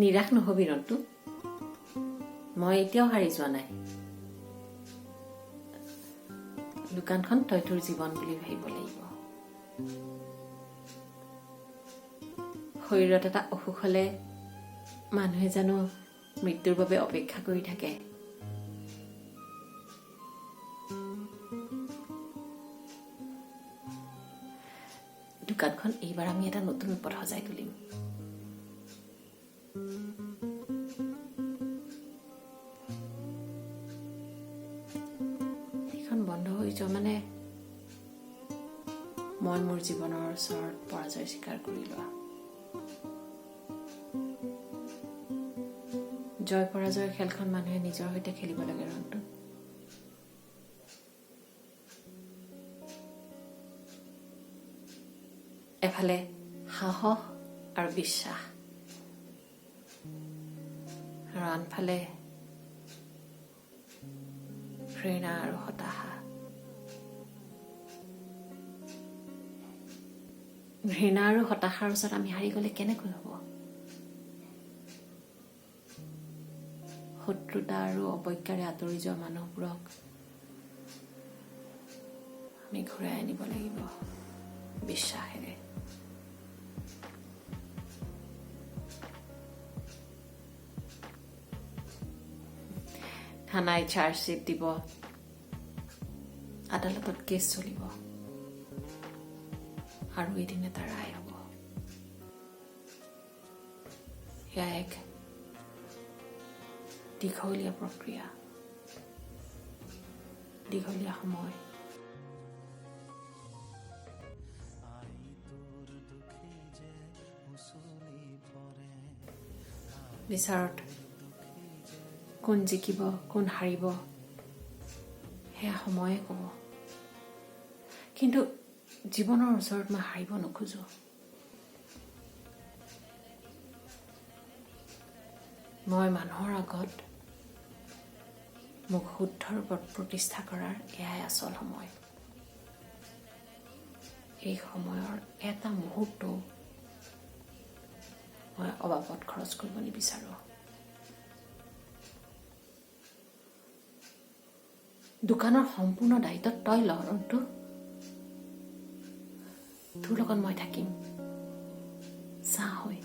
নিৰাশ নহবি ৰন্তু, মই এতিয়াও হাৰি যোৱা নাই। দোকানখন তই তোৰ জীৱন বুলি ভাবিব লাগিব। শৰীৰত এটা অসুখ হলে মানুহে জানো মৃত্যুৰ বাবে অপেক্ষা কৰি থাকে? দোকানখন এইবাৰ আমি এটা নতুন ৰূপত সজাই তুলিম। সেইখন বন্ধ হৈ যোৱা মানে মই মোৰ জীৱনৰ ওচৰত পৰাজয় স্বীকাৰ কৰি লোৱা। জয় পৰাজয়ৰ খেলখন মানুহে নিজৰ সৈতে খেলিব লাগে ৰন্তু। এফালে সাহস আৰু বিশ্বাস, আৰু আনফালে ঘৃণা আৰু হতাশা। ঘৃণা আৰু হতাশাৰ ওচৰত আমি হাৰি গলে কেনেকৈ হ'ব? শত্ৰুতা আৰু অৱজ্ঞাৰে আঁতৰি যোৱা মানুহবোৰক আমি ঘূৰাই আনিব লাগিব বিশ্বাসেৰে। থানাই চাৰ্জশ্বিট দিব, আদালতত কেছ চলিব, আৰু এদিন এটা ৰায় হ'ব। এয়া এক দীঘলীয়া প্ৰক্ৰিয়া, দীঘলীয়া সময়। বিচাৰত কোন জিকিব কোন হাৰিব সেয়া সময়ে ক'ব, কিন্তু জীৱনৰ ওচৰত মই হাৰিব নোখোজো। মই মানুহৰ আগত মোক শুদ্ধ ৰূপত প্ৰতিষ্ঠা কৰাৰ এয়াই আচল সময়। এই সময়ৰ এটা মুহূৰ্তও মই অবাবত খৰচ কৰিব নিবিচাৰো। দোকানৰ সম্পূৰ্ণ দায়িত্ব তই ল ৰন্তু। তোৰ লগত মই থাকিম ছাঁ হৈ।